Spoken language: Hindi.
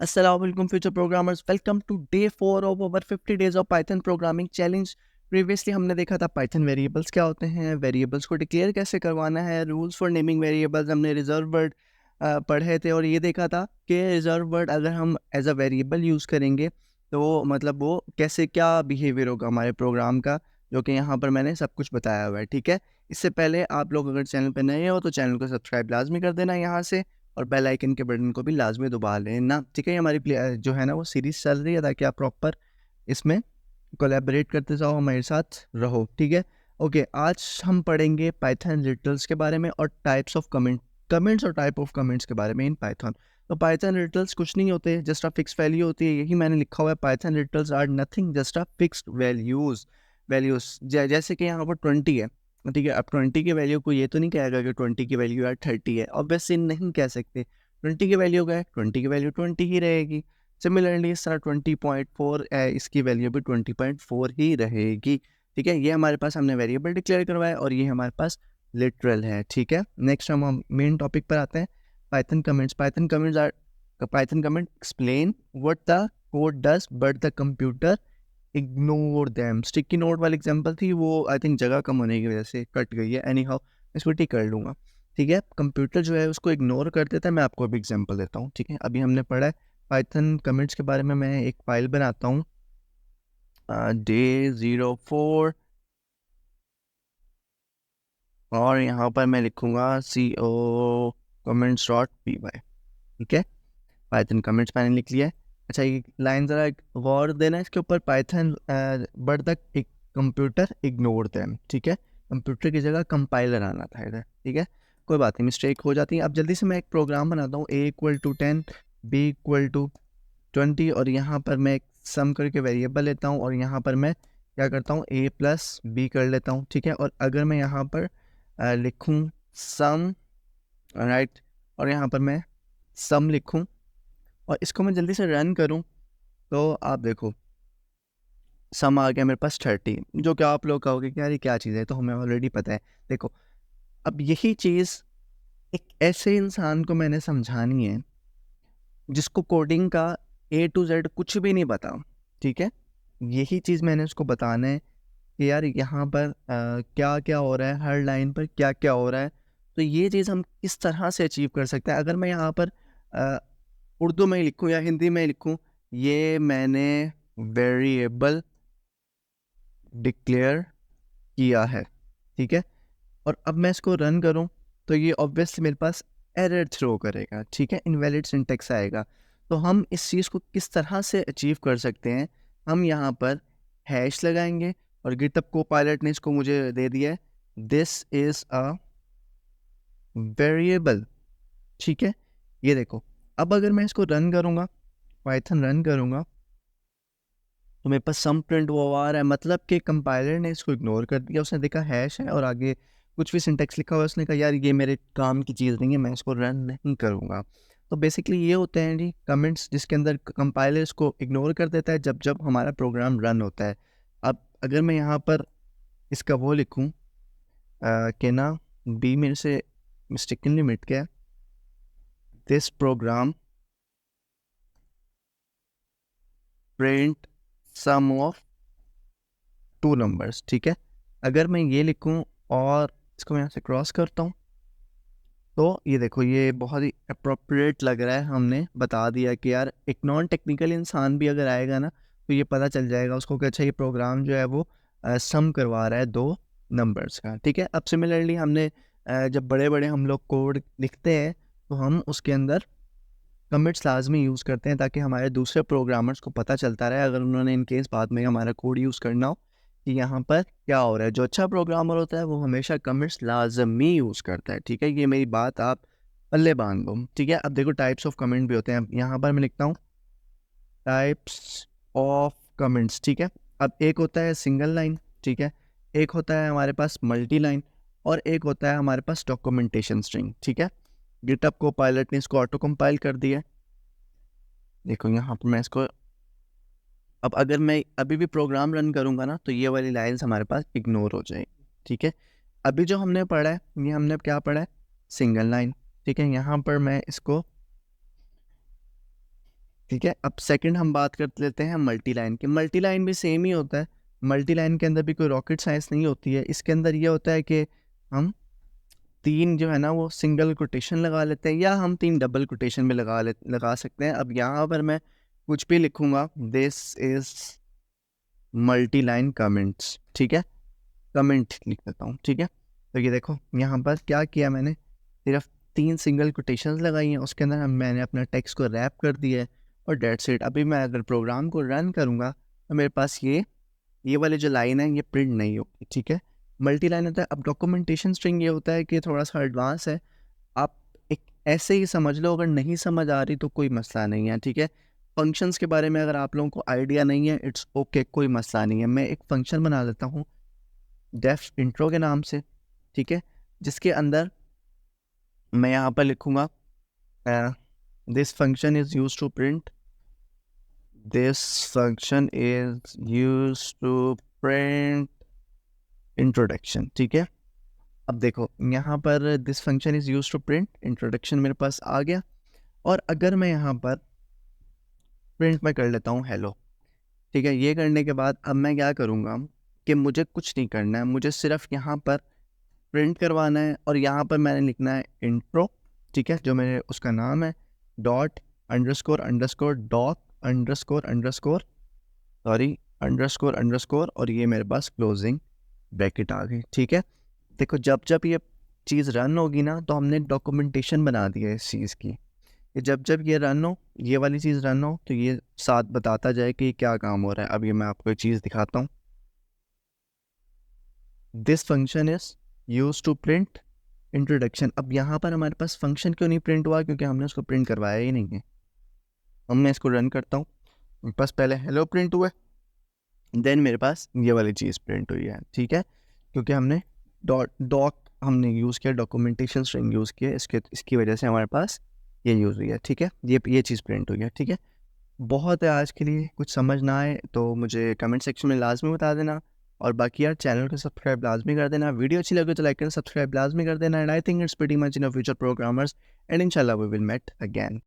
Assalamu alaikum future programmers, welcome to day 4 of our 50 days of Python programming challenge। Previously हमने देखा था पाइथन वेरिएबल्स क्या होते हैं, वेरिएबल्स को डिक्लेयर कैसे करवाना है, रूल्स फॉर नेमिंग वेरिएबल्स, हमने रिजर्व वर्ड पढ़े थे और ये देखा था कि रिजर्व वर्ड अगर हम एज अ वेरिएबल यूज़ करेंगे तो मतलब वो कैसे क्या बिहेवियर होगा हमारे प्रोग्राम का, जो कि यहाँ पर मैंने सब कुछ बताया हुआ है। ठीक है, इससे पहले आप लोग अगर चैनल पर नए हो तो चैनल को सब्सक्राइब लाजमी कर देना यहाँ से, और बेल आइकन के बटन को भी लाजमी दबा लेना। ठीक है, ये हमारी जो है ना वो सीरीज चल रही है ताकि आप प्रॉपर इसमें कोलैबोरेट करते जाओ, हमारे साथ रहो। ठीक है, ओके, आज हम पढ़ेंगे पाइथन रिटल्स के बारे में और टाइप्स ऑफ कमेंट्स और टाइप ऑफ कमेंट्स के बारे में इन पाइथन। तो पाइथन रिटल्स कुछ नहीं होते, जस्ट अ फिक्स वैल्यू होती है, यही मैंने लिखा हुआ है। Python literals are nothing just a fixed values जैसे कि यहाँ पर 20 है। ठीक है, अब 20 की वैल्यू को ये तो नहीं कहेगा कि 20 की वैल्यू यार 30 है, ऑब्वियसली नहीं कह सकते। 20 की वैल्यू क्या है, 20 की वैल्यू 20 ही रहेगी। सिमिलरली इस तरह 20.4 इसकी वैल्यू भी 20.4 ही रहेगी। ठीक है, ये हमारे पास हमने वेरिएबल डिक्लेयर करवाया और ये हमारे पास लिटरल है। ठीक है, नेक्स्ट हम मेन टॉपिक पर आते हैं, Python comments. Python comment explain what the code does but the computer ignore them. Sticky note वाली एग्जांपल थी, वो आई थिंक जगह कम होने की वजह से कट गई है। एनी हाउ इसको ठीक कर लूँगा। ठीक है, कंप्यूटर जो है उसको इग्नोर कर देता है। मैं आपको अभी एग्जांपल देता हूँ। ठीक है, अभी हमने पढ़ा है पाइथन कमेंट्स के बारे में। मैं एक फाइल बनाता हूँ, day04, और यहाँ पर मैं लिखूँगा co comments.py। ठीक है, पाइथन कमेंट्स मैंने लिख लिया है। अच्छा, ये लाइन ज़रा गौर देना इसके ऊपर, Python but the computer ignore them. ठीक है, कंप्यूटर की जगह कंपाइलर आना था इधर। ठीक है, कोई बात नहीं, मिस्टेक हो जाती है। अब जल्दी से मैं एक प्रोग्राम बनाता हूँ, a=10, b=20, और यहाँ पर मैं एक सम करके वेरिएबल लेता हूँ और यहाँ पर मैं क्या करता हूँ, a+b कर लेता हूँ। ठीक है, और अगर मैं यहाँ पर लिखूँ सम, राइट, और यहाँ पर मैं सम लिखूँ और इसको मैं जल्दी से रन करूं तो आप देखो सम आ गया मेरे पास 30, जो कि आप लोग कहोगे कि यार ये क्या चीज़ है, तो हमें ऑलरेडी पता है। देखो, अब यही चीज़ एक ऐसे इंसान को मैंने समझानी है जिसको कोडिंग का A to Z कुछ भी नहीं पता। ठीक है, यही चीज़ मैंने उसको बताना है कि यार यहाँ पर क्या क्या हो रहा है, हर लाइन पर क्या क्या हो रहा है। तो ये चीज़ हम किस तरह से अचीव कर सकते हैं। अगर मैं यहाँ पर उर्दू में ही लिखूँ या हिंदी में ही लिखूँ, ये मैंने वेरिएबल डिक्लेयर किया है। ठीक है, और अब मैं इसको रन करूं तो ये ऑब्वियसली मेरे पास एरर थ्रो करेगा। ठीक है, इनवैलिड सिंटेक्स आएगा। तो हम इस चीज़ को किस तरह से अचीव कर सकते हैं, हम यहाँ पर हैश लगाएंगे और गिटहब कोपायलट ने इसको मुझे दे दिया है, दिस इज़ अ वेरिएबल। ठीक है, ये देखो, अब अगर मैं इसको रन करूँगा, पाइथन रन करूँगा, तो मेरे पास सम प्रिंट हुआ आ रहा है, मतलब कि कंपाइलर ने इसको इग्नोर कर दिया। उसने देखा हैश है और आगे कुछ भी सिंटेक्स लिखा हुआ है, उसने कहा यार ये मेरे काम की चीज़ नहीं है, मैं इसको रन नहीं करूँगा। तो बेसिकली ये होते हैं जी कमेंट्स, जिसके अंदर कंपाइलर इसको इग्नोर कर देता है जब जब हमारा प्रोग्राम रन होता है। अब अगर मैं यहाँ पर इसका वो लिखूँ कि ना बी मेरे से मिस्टेकनली मिट गया, this program print some of 2 numbers. ठीक है, अगर मैं ये लिखूँ और इसको मैं यहाँ से क्रॉस करता हूँ, तो ये देखो ये बहुत ही अप्रोप्रिएट लग रहा है। हमने बता दिया कि यार एक नॉन टेक्निकल इंसान भी अगर आएगा ना तो ये पता चल जाएगा उसको कि अच्छा ये प्रोग्राम जो है वो सम करवा रहा है 2 नंबर्स का। ठीक है, अब सिमिलरली हमने जब बड़े बड़े हम लोग कोड लिखते हैं तो हम उसके अंदर कमिट्स लाजमी यूज़ करते हैं ताकि हमारे दूसरे प्रोग्रामर्स को पता चलता रहे, अगर उन्होंने इन केस बाद में हमारा कोड यूज़ करना हो, कि यहाँ पर क्या हो रहा है। जो अच्छा प्रोग्रामर होता है वो हमेशा कमिट्स लाजमी यूज़ करता है। ठीक है, ये मेरी बात आप पल्ले बांध दो। ठीक है, अब देखो टाइप्स ऑफ कमेंट भी होते हैं। यहाँ पर मैं लिखता हूँ टाइप्स ऑफ कमेंट्स। ठीक है, अब एक होता है सिंगल लाइन, ठीक है, एक होता है हमारे पास मल्टी लाइन, और एक होता है हमारे पास डॉक्यूमेंटेशन स्ट्रिंग। ठीक है, गिटहब को पायलट ने इसको ऑटो कंपाइल कर दिया। देखो यहाँ पर मैं इसको, अब अगर मैं अभी भी प्रोग्राम रन करूँगा ना तो ये वाली लाइन्स हमारे पास इग्नोर हो जाएगी। ठीक है, अभी जो हमने पढ़ा है, ये हमने क्या पढ़ा है, सिंगल लाइन। ठीक है, यहाँ पर मैं इसको ठीक है, अब सेकंड हम बात कर लेते हैं मल्टी लाइन की। मल्टी लाइन भी सेम ही होता है, मल्टी लाइन के अंदर भी कोई रॉकेट साइंस नहीं होती है। इसके अंदर ये होता है कि हम 3 जो है ना वो सिंगल कोटेशन लगा लेते हैं, या हम 3 डबल कोटेशन में लगा सकते हैं। अब यहाँ पर मैं कुछ भी लिखूँगा, this is multi line comments, ठीक है, कमेंट लिख देता हूँ, ठीक है। तो ये देखो यहाँ पर क्या किया मैंने, सिर्फ 3 सिंगल कोटेशंस लगाई हैं, उसके अंदर मैंने अपना टेक्स्ट को रैप कर दिया है और डेट्स इट। अभी मैं अगर प्रोग्राम को रन करूँगा तो मेरे पास ये वाली जो लाइन है ये प्रिंट नहीं होगी, ठीक है। मल्टी लाइन होता है। अब डॉक्यूमेंटेशन स्ट्रिंग ये होता है कि थोड़ा सा एडवांस है, आप एक ऐसे ही समझ लो, अगर नहीं समझ आ रही तो कोई मसला नहीं है, ठीक है। फंक्शंस के बारे में अगर आप लोगों को आइडिया नहीं है, इट्स ओके, कोई मसला नहीं है। मैं एक फंक्शन बना देता हूँ डेफ इंट्रो के नाम से, ठीक है, जिसके अंदर मैं यहाँ पर लिखूँगा this function is use to print, this function is use to print introduction, ठीक है। अब देखो यहाँ पर this function is use to print introduction मेरे पास आ गया। और अगर मैं यहाँ पर प्रिंट में कर लेता हूँ हेलो, ठीक है, ये करने के बाद अब मैं क्या करूँगा कि मुझे कुछ नहीं करना है, मुझे सिर्फ यहाँ पर प्रिंट करवाना है और यहाँ पर मैंने लिखना है इंट्रो, ठीक है, जो मेरे उसका नाम है dot underscore underscore doc underscore underscore sorry underscore underscore, और ये मेरे पास क्लोजिंग ब्रैकेट आ गई, ठीक है। देखो जब जब ये चीज़ रन होगी ना तो हमने डॉक्यूमेंटेशन बना दी है इस चीज़ की, कि जब जब ये रन हो, ये वाली चीज़ रन हो, तो ये साथ बताता जाए कि क्या काम हो रहा है। अब ये मैं आपको एक चीज़ दिखाता हूँ, this function is use to print introduction. अब यहाँ पर हमारे पास फंक्शन क्यों नहीं प्रिंट हुआ, क्योंकि हमने उसको प्रिंट करवाया ही नहीं है। अब मैं इसको रन करता हूँ, मेरे पास पहले हेलो प्रिंट हुआ, देन मेरे पास ये वाली चीज़ प्रिंट हुई है, ठीक है, क्योंकि हमने डॉक हमने यूज़ किया, डॉक्यूमेंटेशन स्ट्रिंग यूज़ किया, इसकी वजह से हमारे पास ये यूज़ हुई है, ठीक है, ये चीज़ प्रिंट हुई है, ठीक है। बहुत है आज के लिए, कुछ समझ ना आए तो मुझे कमेंट सेक्शन में लाजमी बता देना, और बाकी यार चैनल को सब्सक्राइब लाजमी कर देना, वीडियो अच्छी लगे तो लाइक एंड सब्सक्राइब लाजमी कर देना। And I think it's pretty much in future programmers, and इंशाल्लाह वी विल मेट अगेन।